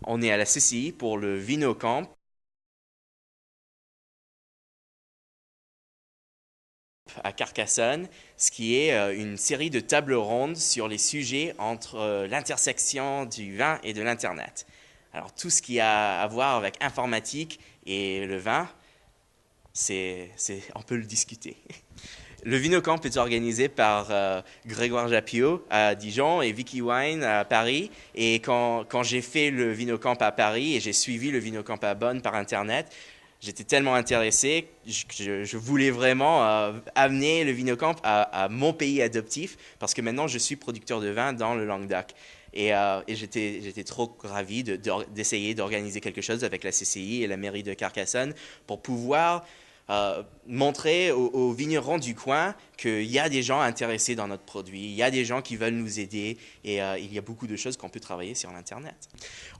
On est à la CCI pour le VinoCamp à Carcassonne, ce qui est une série de tables rondes sur les sujets entre l'intersection du vin et de l'Internet. Alors tout ce qui a à voir avec informatique et le vin, on peut le discuter. Le VinoCamp est organisé par Grégoire Jappiot à Dijon et Vicky Wine à Paris. Et quand j'ai fait le VinoCamp à Paris et j'ai suivi le VinoCamp à Bonn par Internet, j'étais tellement intéressé que je voulais vraiment amener le VinoCamp à mon pays adoptif parce que maintenant je suis producteur de vin dans le Languedoc. Et j'étais trop ravi d'essayer d'organiser quelque chose avec la CCI et la mairie de Carcassonne pour pouvoir montrer aux vignerons du coin qu'il y a des gens intéressés dans notre produit, il y a des gens qui veulent nous aider et il y a beaucoup de choses qu'on peut travailler sur l'Internet.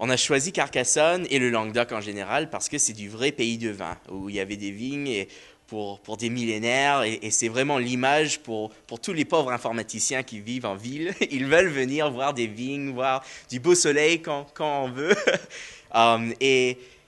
On a choisi Carcassonne et le Languedoc en général parce que c'est du vrai pays de vin, où il y avait des vignes pour des millénaires et c'est vraiment l'image pour tous les pauvres informaticiens qui vivent en ville. Ils veulent venir voir des vignes, voir du beau soleil quand on veut.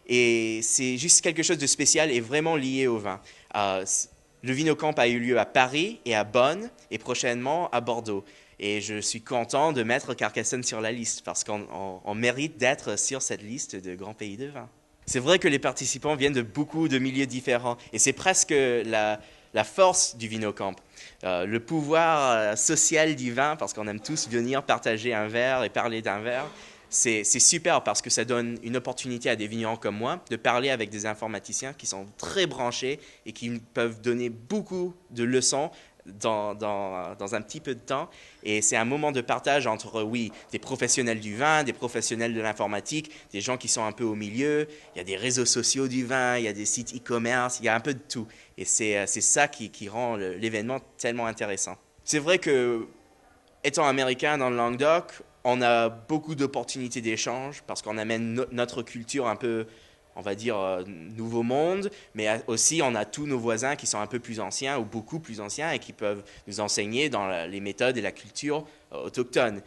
Et c'est juste quelque chose de spécial et vraiment lié au vin. Le VinoCamp a eu lieu à Paris et à Bonn et prochainement à Bordeaux. Et je suis content de mettre Carcassonne sur la liste parce qu'on mérite d'être sur cette liste de grands pays de vin. C'est vrai que les participants viennent de beaucoup de milieux différents et c'est presque la force du VinoCamp. Le pouvoir social du vin, parce qu'on aime tous venir partager un verre et parler d'un verre, c'est super parce que ça donne une opportunité à des vignerons comme moi de parler avec des informaticiens qui sont très branchés et qui peuvent donner beaucoup de leçons dans un petit peu de temps. Et c'est un moment de partage entre, oui, des professionnels du vin, des professionnels de l'informatique, des gens qui sont un peu au milieu. Il y a des réseaux sociaux du vin, il y a des sites e-commerce, il y a un peu de tout. Et c'est ça qui rend l'événement tellement intéressant. C'est vrai que étant américain dans le Languedoc, on a beaucoup d'opportunités d'échange parce qu'on amène notre culture un peu, on va dire, nouveau monde, mais aussi on a tous nos voisins qui sont un peu plus anciens ou beaucoup plus anciens et qui peuvent nous enseigner dans les méthodes et la culture autochtone.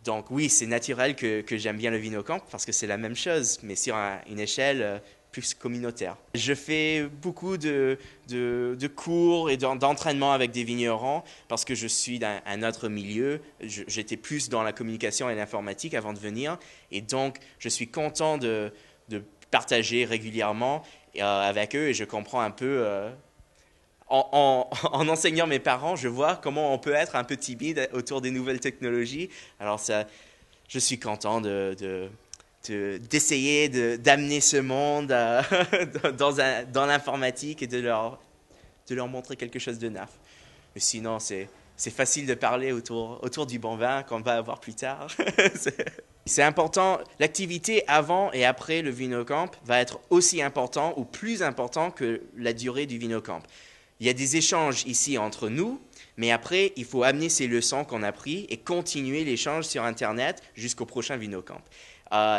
Donc oui, c'est naturel que j'aime bien le VinoCamp parce que c'est la même chose, mais sur une échelle plus communautaire. Je fais beaucoup de cours et d'entraînement avec des vignerons parce que je suis dans un autre milieu. J'étais plus dans la communication et l'informatique avant de venir et donc je suis content de partager régulièrement avec eux et je comprends un peu en enseignant mes parents, je vois comment on peut être un peu timide autour des nouvelles technologies. Alors ça, je suis content d'essayer d'amener ce monde dans l'informatique et de leur montrer quelque chose de neuf. Mais sinon, c'est facile de parler autour du bon vin qu'on va avoir plus tard. C'est important, l'activité avant et après le VinoCamp va être aussi important ou plus important que la durée du VinoCamp. Il y a des échanges ici entre nous, mais après, il faut amener ces leçons qu'on a prises et continuer l'échange sur Internet jusqu'au prochain VinoCamp.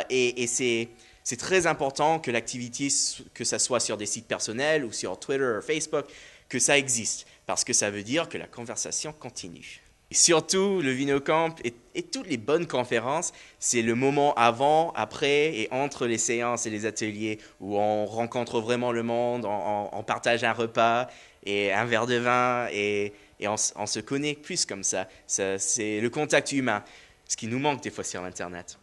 Et c'est très important que l'activité, que ce soit sur des sites personnels ou sur Twitter ou Facebook, que ça existe, parce que ça veut dire que la conversation continue. Et surtout, le VinoCamp et toutes les bonnes conférences, c'est le moment avant, après et entre les séances et les ateliers où on rencontre vraiment le monde, on partage un repas et un verre de vin et on se connaît plus comme ça. C'est le contact humain, ce qui nous manque des fois sur Internet.